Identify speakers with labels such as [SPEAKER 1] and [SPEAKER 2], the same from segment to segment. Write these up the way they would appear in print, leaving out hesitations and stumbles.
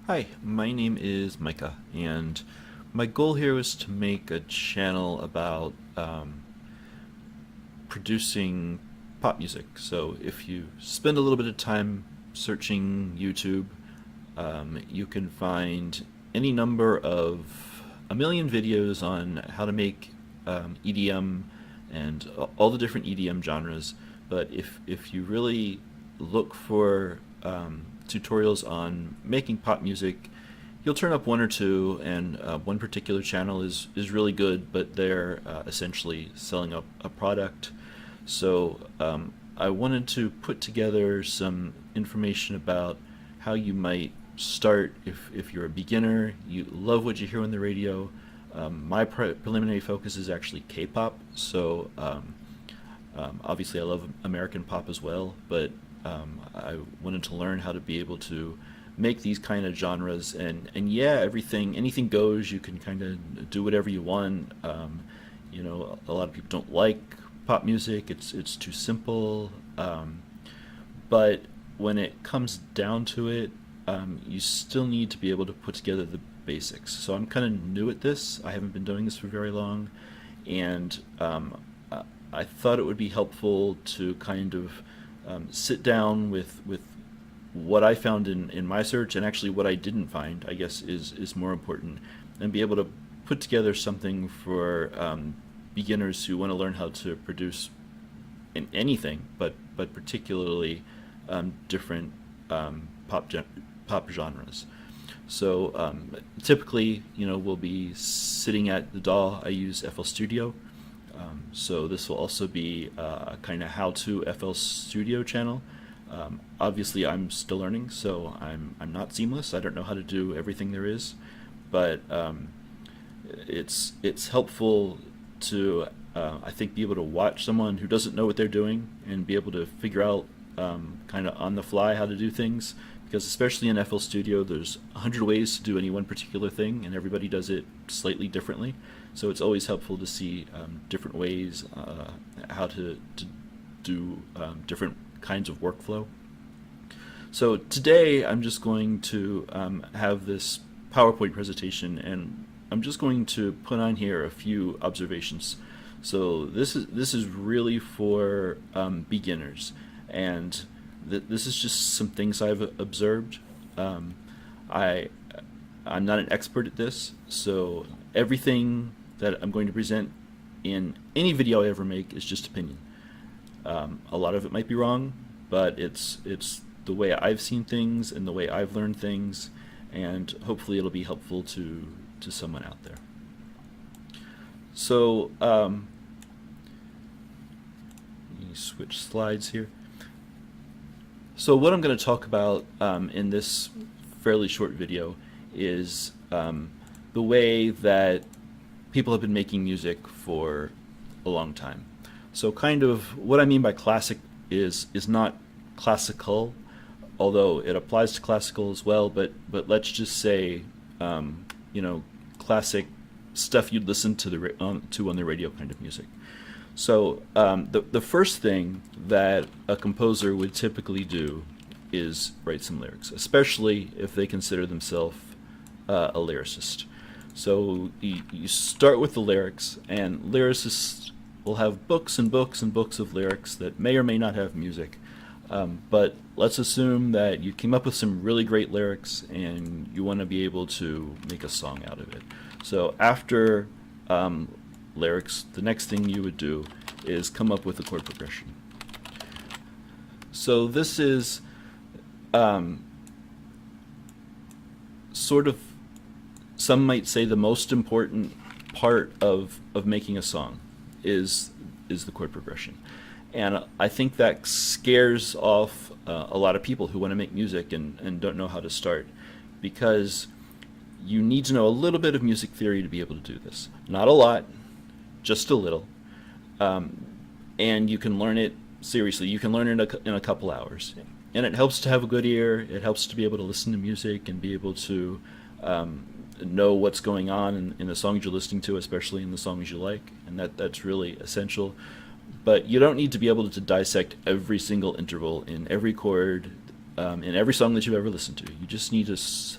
[SPEAKER 1] Hi, my name is Micah, and my goal here was to make a channel about producing pop music. So if you spend a little bit of time searching YouTube, you can find any number of a million videos on how to make EDM and all the different EDM genres. But if you really look for tutorials on making pop music, you'll turn up one or two, and one particular channel is really good, but they're essentially selling a product. So I wanted to put together some information about how you might start if you're a beginner, you love what you hear on the radio. My preliminary focus is actually K-pop, so obviously I love American pop as well, but I wanted to learn how to be able to make these kind of genres, and yeah, anything goes. You can kind of do whatever you want. A lot of people don't like pop music. It's too simple. But when it comes down to it, you still need to be able to put together the basics. So I'm kind of new at this. I haven't been doing this for very long, and I thought it would be helpful to kind of sit down with what I found in my search, and actually what I didn't find, I guess, is more important, and be able to put together something for beginners who want to learn how to produce in anything, but particularly different pop genres. So typically, we'll be sitting at the DAW. I use FL Studio. So this will also be a kind of how-to FL Studio channel. Obviously, I'm still learning, so I'm not seamless. I don't know how to do everything there is, but it's helpful to I think be able to watch someone who doesn't know what they're doing and be able to figure out kind of on the fly how to do things. Because especially in FL Studio, there's 100 ways to do any one particular thing, and everybody does it slightly differently. So it's always helpful to see different ways how to do different kinds of workflow. So today I'm just going to have this PowerPoint presentation, and I'm just going to put on here a few observations. So this is really for beginners, and this is just some things I've observed. I'm not an expert at this, so everything that I'm going to present in any video I ever make is just opinion. A lot of it might be wrong, but it's the way I've seen things and the way I've learned things, and hopefully it'll be helpful to someone out there. So let me switch slides here. So what I'm going to talk about in this fairly short video is the way that people have been making music for a long time. So kind of what I mean by classic is not classical, although it applies to classical as well, but let's just say classic stuff you'd listen to on the radio kind of music. So the first thing that a composer would typically do is write some lyrics, especially if they consider themselves a lyricist. So you start with the lyrics, and lyricists will have books and books and books of lyrics that may or may not have music. But let's assume that you came up with some really great lyrics and you want to be able to make a song out of it. So after lyrics, the next thing you would do is come up with a chord progression. So this is sort of, some might say, the most important part of making a song is the chord progression. And I think that scares off a lot of people who want to make music and don't know how to start, because you need to know a little bit of music theory to be able to do this. Not a lot, just a little. And you can learn it seriously. You can learn it in a couple hours. And it helps to have a good ear. It helps to be able to listen to music and be able to know what's going on in the songs you're listening to, especially in the songs you like. And that's really essential. But you don't need to be able to dissect every single interval in every chord. in every song that you've ever listened to. You just need to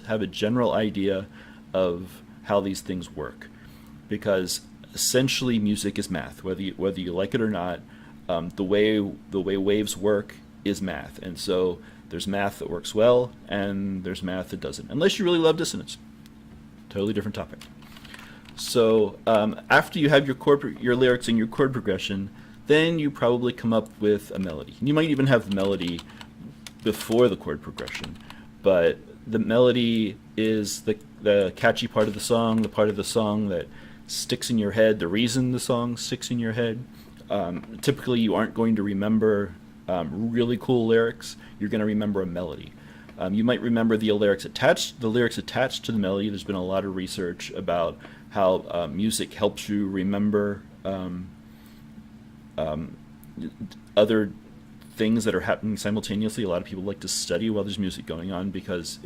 [SPEAKER 1] have a general idea of how these things work, because essentially music is math. Whether you like it or not, the way waves work is math, and so there's math that works well, and there's math that doesn't. Unless you really love dissonance, totally different topic. So after you have your lyrics and your chord progression, then you probably come up with a melody. You might even have the melody before the chord progression, but the melody is the catchy part of the song, the part of the song that sticks in your head, the reason the song sticks in your head. Typically, you aren't going to remember really cool lyrics. You're going to remember a melody. You might remember the lyrics attached to the melody. There's been a lot of research about how music helps you remember other things that are happening simultaneously. A lot of people like to study while there's music going on because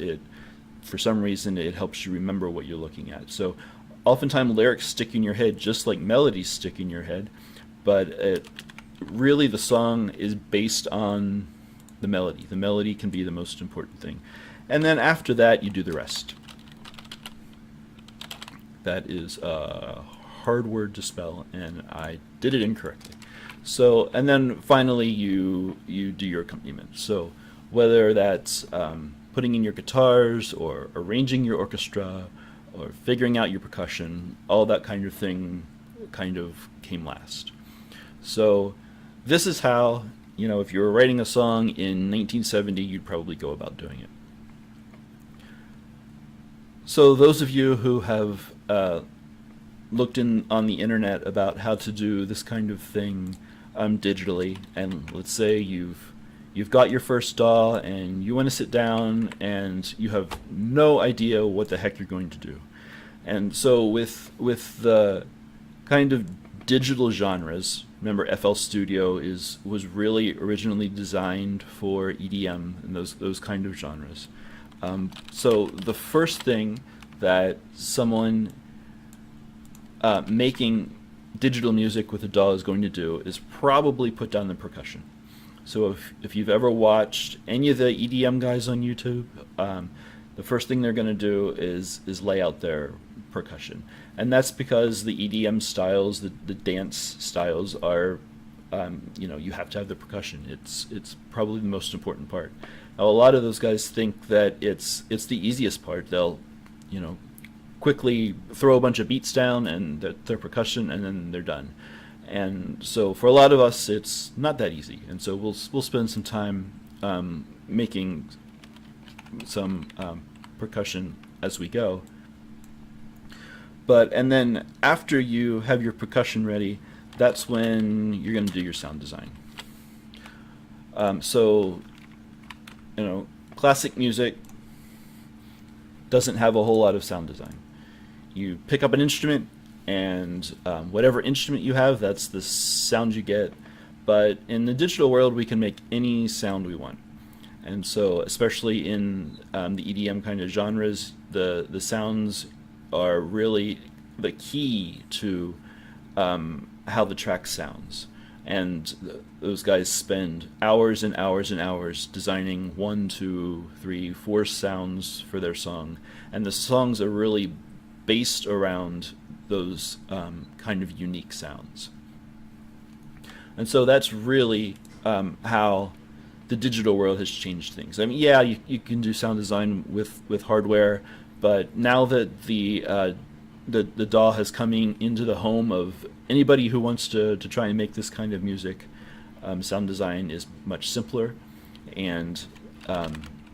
[SPEAKER 1] for some reason, it helps you remember what you're looking at. So oftentimes lyrics stick in your head just like melodies stick in your head, but really the song is based on the melody. The melody can be the most important thing. And then after that, you do the rest. That is a hard word to spell, and I did it incorrectly. So, and then finally you do your accompaniment. So whether that's putting in your guitars or arranging your orchestra or figuring out your percussion, all that kind of thing kind of came last. So this is how, if you were writing a song in 1970, you'd probably go about doing it. So those of you who have looked on the internet about how to do this kind of thing digitally, and let's say you've got your first DAW and you want to sit down and you have no idea what the heck you're going to do. And so with the kind of digital genres, remember FL Studio was really originally designed for EDM and those kind of genres. So the first thing that someone making digital music with a DAW is going to do is probably put down the percussion. So if you've ever watched any of the EDM guys on YouTube, the first thing they're going to do is lay out their percussion. And that's because the EDM styles, the dance styles are, you have to have the percussion. It's probably the most important part. Now, a lot of those guys think that it's the easiest part. They'll, quickly throw a bunch of beats down and their percussion, and then they're done. And so for a lot of us, it's not that easy. And so we'll spend some time making some percussion as we go. And then after you have your percussion ready, that's when you're going to do your sound design. Classic music doesn't have a whole lot of sound design. You pick up an instrument, and whatever instrument you have, that's the sound you get. But in the digital world, we can make any sound we want. And so, especially in the EDM kind of genres, the sounds are really the key to how the track sounds. And those guys spend hours and hours and hours designing 1, 2, 3, 4 sounds for their song. And the songs are really based around those kind of unique sounds. And so that's really how the digital world has changed things. I mean, yeah, you can do sound design with hardware, but now that the DAW has coming into the home of anybody who wants to try and make this kind of music, sound design is much simpler and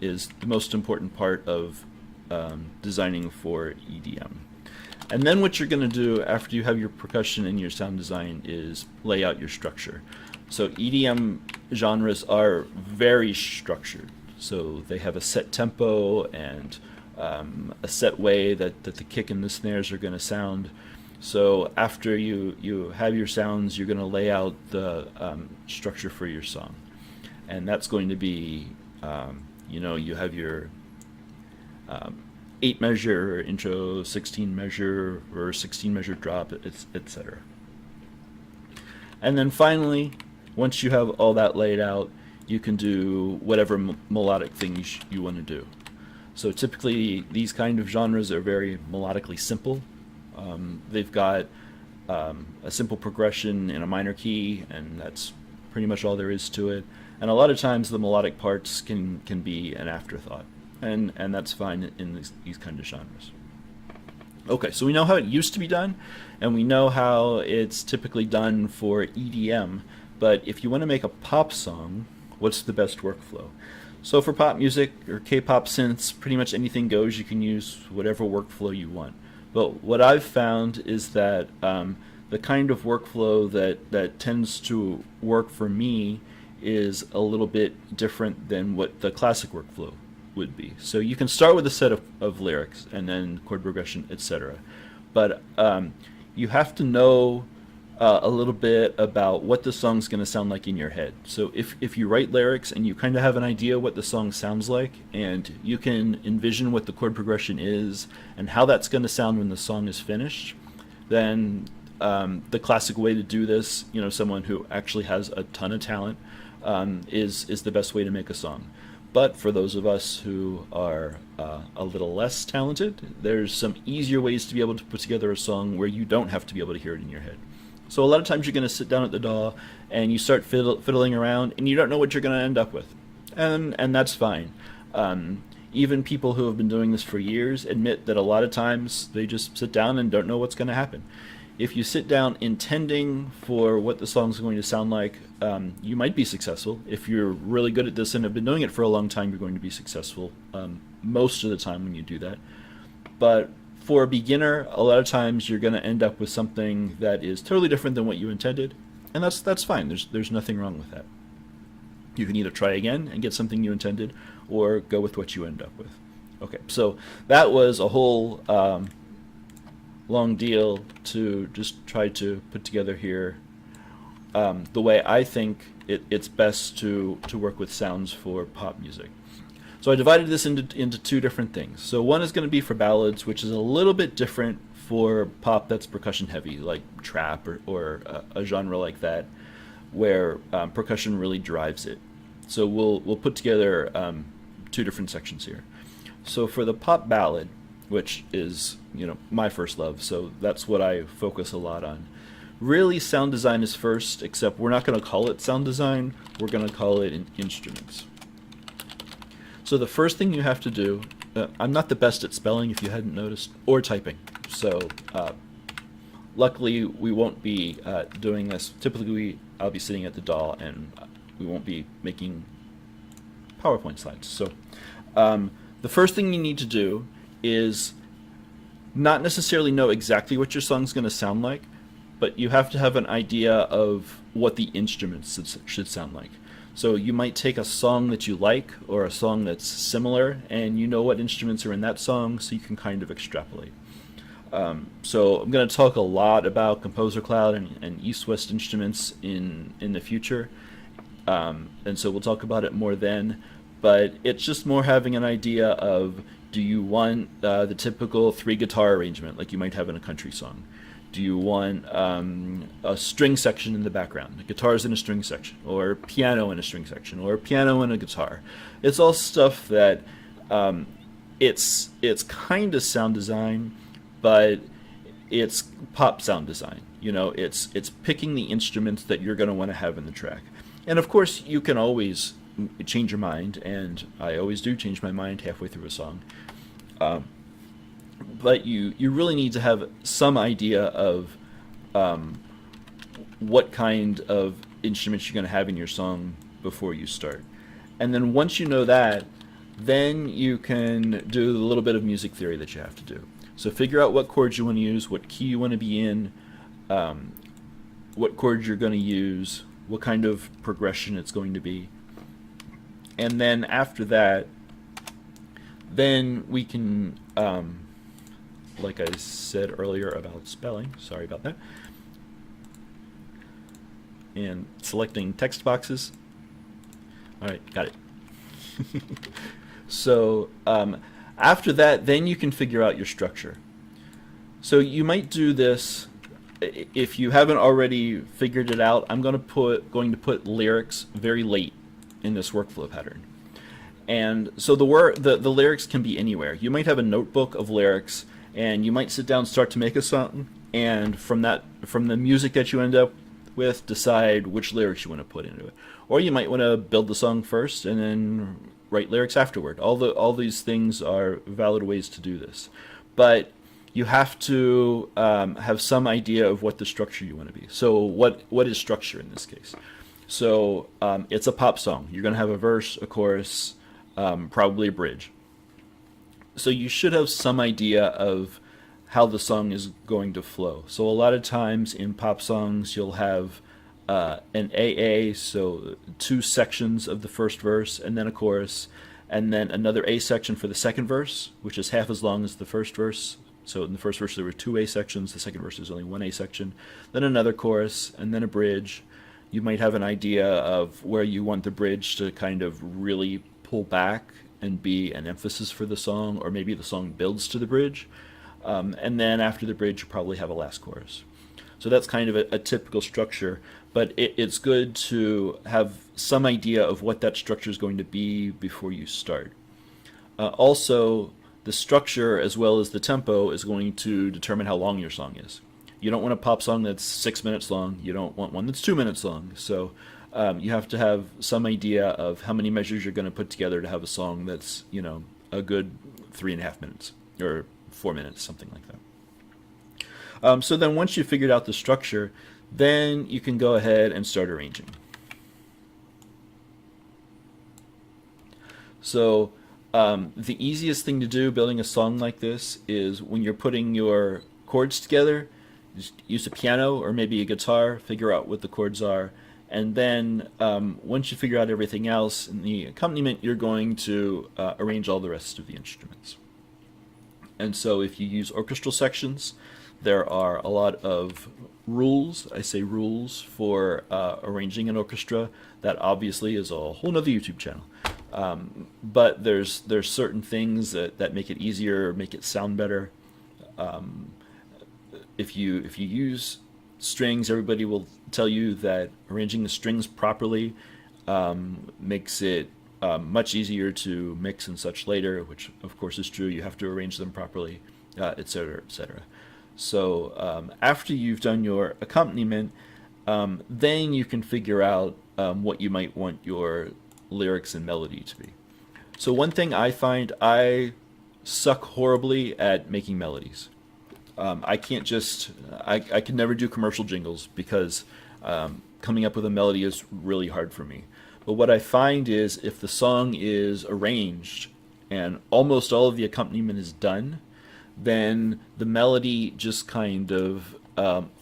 [SPEAKER 1] is the most important part of designing for EDM. And then what you're going to do after you have your percussion and your sound design is lay out your structure. So EDM genres are very structured. So they have a set tempo and a set way that the kick and the snares are going to sound. So after you have your sounds, you're going to lay out the structure for your song. And that's going to be, you have your 8 measure intro, 16 measure, or 16 measure drop, etc. And then finally, once you have all that laid out, you can do whatever melodic thing you want to do. So typically these kind of genres are very melodically simple. They've got a simple progression in a minor key, and that's pretty much all there is to it. And a lot of times the melodic parts can be an afterthought, and that's fine in these kind of genres. Okay, so we know how it used to be done, and we know how it's typically done for EDM, but if you want to make a pop song, what's the best workflow? So for pop music or K-pop synths, pretty much anything goes. You can use whatever workflow you want. But what I've found is that the kind of workflow that tends to work for me is a little bit different than what the classic workflow would be. So you can start with a set of lyrics and then chord progression, etc. But you have to know a little bit about what the song's going to sound like in your head. So if you write lyrics and you kind of have an idea what the song sounds like, and you can envision what the chord progression is and how that's going to sound when the song is finished, then the classic way to do this, someone who actually has a ton of talent, is the best way to make a song. But for those of us who are a little less talented, there's some easier ways to be able to put together a song where you don't have to be able to hear it in your head. So a lot of times you're going to sit down at the DAW and you start fiddling around and you don't know what you're going to end up with. And that's fine. Even people who have been doing this for years admit that a lot of times they just sit down and don't know what's going to happen. If you sit down intending for what the song's going to sound like, you might be successful. If you're really good at this and have been doing it for a long time, you're going to be successful most of the time when you do that. But for a beginner, a lot of times you're going to end up with something that is totally different than what you intended, and that's fine. There's nothing wrong with that. You can either try again and get something you intended, or go with what you end up with. Okay, so that was a whole long deal to just try to put together here the way I think it's best to work with sounds for pop music. So I divided this into two different things. So one is going to be for ballads, which is a little bit different for pop that's percussion heavy, like trap or a genre like that, where percussion really drives it. So we'll put together two different sections here. So for the pop ballad, which is my first love, so that's what I focus a lot on. Really, sound design is first, except we're not going to call it sound design. We're going to call it instruments. So the first thing you have to do, I'm not the best at spelling if you hadn't noticed, or typing. So luckily we won't be doing this. Typically I'll be sitting at the DAW and we won't be making PowerPoint slides. So the first thing you need to do is not necessarily know exactly what your song's going to sound like, but you have to have an idea of what the instruments should sound like. So you might take a song that you like or a song that's similar, and you know what instruments are in that song, so you can kind of extrapolate. So I'm going to talk a lot about Composer Cloud and East-West instruments in the future, and so we'll talk about it more then. But it's just more having an idea of, do you want the typical 3-guitar arrangement like you might have in a country song? Do you want a string section in the background, guitars in a string section, or piano in a string section, or piano and a guitar? It's all stuff that it's kind of sound design, but it's pop sound design. It's picking the instruments that you're going to want to have in the track. And of course, you can always change your mind, and I always do change my mind halfway through a song. But you really need to have some idea of what kind of instruments you're going to have in your song before you start. And then once you know that, then you can do a little bit of music theory that you have to do. So figure out what chords you want to use, what key you want to be in, what chords you're going to use, what kind of progression it's going to be. And then after that, then we can, like I said earlier about spelling, sorry about that, and selecting text boxes. All right, got it. So after that, then you can figure out your structure. So you might do this, if you haven't already figured it out, I'm going to put lyrics very late in this workflow pattern. And so the lyrics can be anywhere. You might have a notebook of lyrics, and you might sit down and start to make a song, and from the music that you end up with, decide which lyrics you want to put into it. Or you might want to build the song first and then write lyrics afterward. All these things are valid ways to do this, but you have to have some idea of what the structure you want to be. So what is structure in this case? So it's a pop song. You're going to have a verse, a chorus, probably a bridge. So you should have some idea of how the song is going to flow. So a lot of times in pop songs, you'll have an AA, so 2 sections of the first verse, and then a chorus, and then another A section for the second verse, which is half as long as the first verse. So in the first verse there were 2 A sections, the second verse is only 1 A section, then another chorus, and then a bridge. You might have an idea of where you want the bridge to kind of really pull back and be an emphasis for the song, or maybe the song builds to the bridge. And then after the bridge, you probably have a last chorus. So that's kind of a typical structure, but it's good to have some idea of what that structure is going to be before you start. Also, the structure as well as the tempo is going to determine how long your song is. You don't want a pop song that's 6 minutes long. You don't want one that's 2 minutes long. So you have to have some idea of how many measures you're going to put together to have a song that's, a good 3.5 minutes or 4 minutes, something like that. So then once you've figured out the structure, then you can go ahead and start arranging. So the easiest thing to do building a song like this is when you're putting your chords together, just use a piano or maybe a guitar, figure out what the chords are, and then once you figure out everything else in the accompaniment, you're going to arrange all the rest of the instruments. And so if you use orchestral sections, there are a lot of rules, I say rules, for arranging an orchestra. That obviously is a whole nother YouTube channel. But there's certain things that make it easier, make it sound better. If you use strings, everybody will tell you that arranging the strings properly makes it much easier to mix and such later, which of course is true. You have to arrange them properly, etc., etc. So after you've done your accompaniment, then you can figure out what you might want your lyrics and melody to be. So one thing I find, I suck horribly at making melodies. I can't just, I can never do commercial jingles because coming up with a melody is really hard for me. But what I find is if the song is arranged and almost all of the accompaniment is done, then the melody just kind of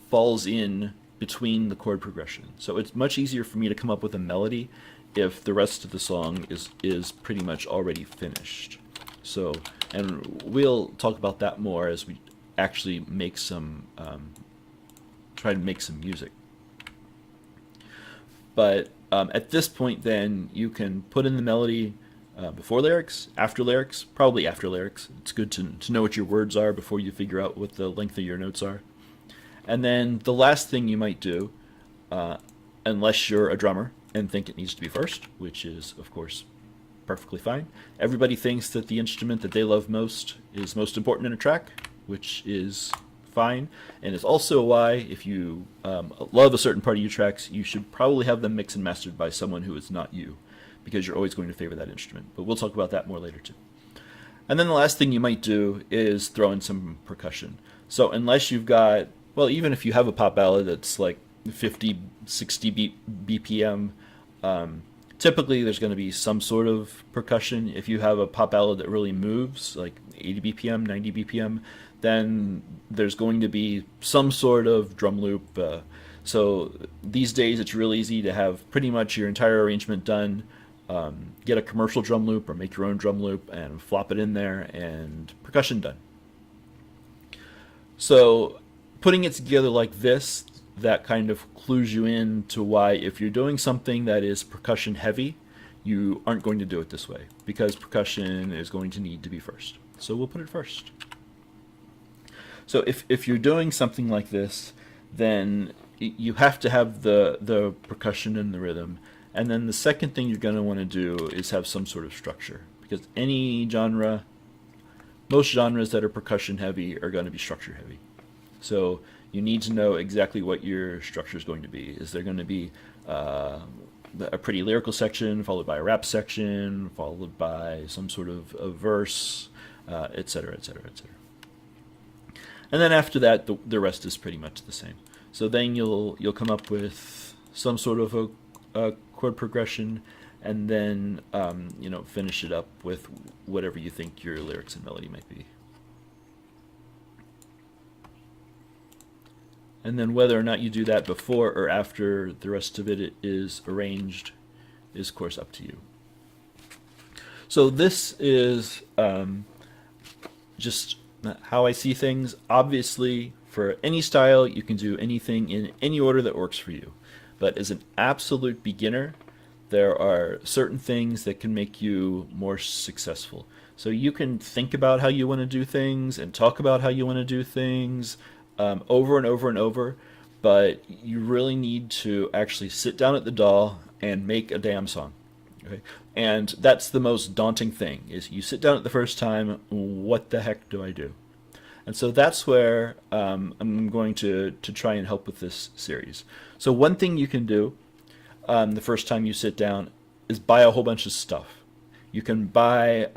[SPEAKER 1] falls in between the chord progression. So it's much easier for me to come up with a melody if the rest of the song is pretty much already finished. So, and we'll talk about that more as we actually make some, try to make some music. But at this point then, you can put in the melody before lyrics, after lyrics, probably after lyrics. It's good to know what your words are before you figure out what the length of your notes are. And then the last thing you might do, unless you're a drummer and think it needs to be first, which is, of course, perfectly fine. Everybody thinks that the instrument that they love most is most important in a track, which is fine, and it's also why if you love a certain part of your tracks, you should probably have them mixed and mastered by someone who is not you, because you're always going to favor that instrument. But we'll talk about that more later too. And then the last thing you might do is throw in some percussion. So unless you've got, well, even if you have a pop ballad that's like 50, 60 BPM, typically there's going to be some sort of percussion. If you have a pop ballad that really moves, like 80 BPM, 90 BPM, then there's going to be some sort of drum loop. So these days it's real easy to have pretty much your entire arrangement done. Get a commercial drum loop or make your own drum loop and flop it in there, and percussion done. So putting it together like this, that kind of clues you in to why if you're doing something that is percussion heavy, you aren't going to do it this way, because percussion is going to need to be first. So we'll put it first. So if you're doing something like this, then you have to have the percussion and the rhythm, And then the second thing you're going to want to do is have some sort of structure, because any genre, most genres that are percussion heavy are going to be structure heavy. So you need to know exactly what your structure is going to be. Is there going to be a pretty lyrical section, followed by a rap section, followed by some sort of a verse, etc., etc., etc. And then after that, the rest is pretty much the same. So then you'll come up with some sort of a chord progression, and then finish it up with whatever you think your lyrics and melody might be. And then whether or not you do that before or after the rest of it is arranged is, of course, up to you. So this is just how I see things. Obviously, for any style, you can do anything in any order that works for you. But as an absolute beginner, there are certain things that can make you more successful. So you can think about how you want to do things and talk about how you want to do things over and over and over, but you really need to actually sit down at the DAW and make a damn song. Okay? And that's the most daunting thing, is you sit down at the first time, what the heck do I do? And so that's where I'm going to try and help with this series. So one thing you can do the first time you sit down is buy a whole bunch of stuff. You can buy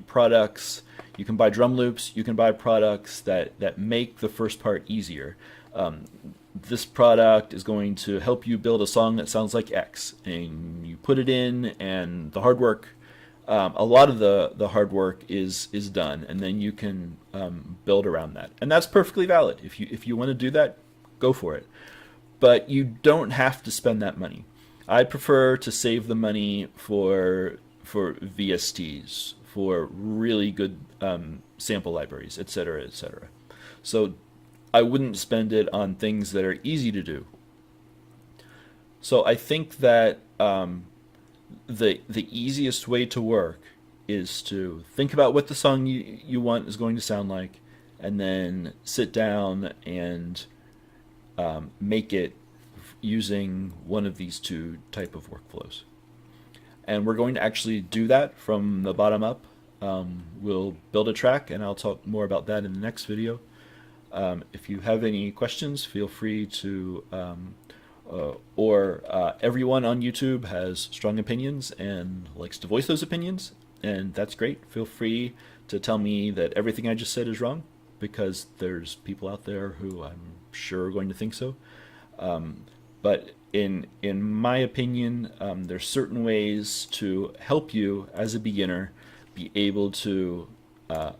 [SPEAKER 1] products, you can buy drum loops, you can buy products that make the first part easier. This product is going to help you build a song that sounds like X, and you put it in, and the hard work, a lot of the hard work is done, and then you can build around that. And that's perfectly valid. If you want to do that, go for it. But you don't have to spend that money. I prefer to save the money for VSTs, for really good sample libraries, etc., etc. So I wouldn't spend it on things that are easy to do. So I think that the easiest way to work is to think about what the song you want is going to sound like, and then sit down and make it using one of these two type of workflows. And we're going to actually do that from the bottom up. We'll build a track, and I'll talk more about that in the next video. If you have any questions, feel free to, everyone on YouTube has strong opinions and likes to voice those opinions, and that's great. Feel free to tell me that everything I just said is wrong, because there's people out there who I'm sure are going to think so. But in my opinion, there's certain ways to help you as a beginner be able to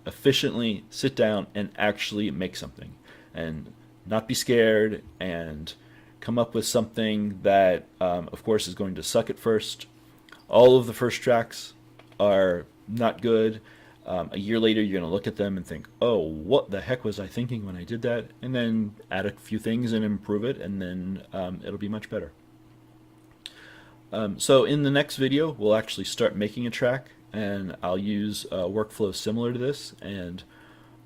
[SPEAKER 1] efficiently sit down and actually make something, and not be scared, and come up with something that, of course, is going to suck at first. All of the first tracks are not good. A year later, you're going to look at them and think, oh, what the heck was I thinking when I did that? And then add a few things and improve it, and then it'll be much better. So in the next video, we'll actually start making a track, and I'll use a workflow similar to this, and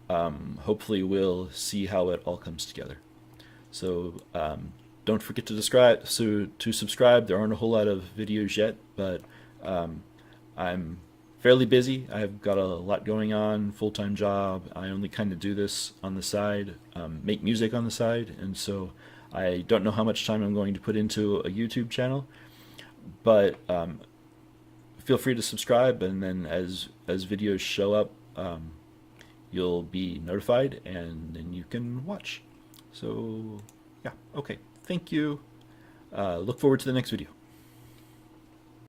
[SPEAKER 1] hopefully we'll see how it all comes together. So don't forget to subscribe. There aren't a whole lot of videos yet, but I'm fairly busy. I've got a lot going on, full-time job. I only kind of do this on the side, make music on the side, and so I don't know how much time I'm going to put into a YouTube channel. But feel free to subscribe, and then as videos show up, you'll be notified, and then you can watch. So yeah, okay. Thank you. Look forward to the next video.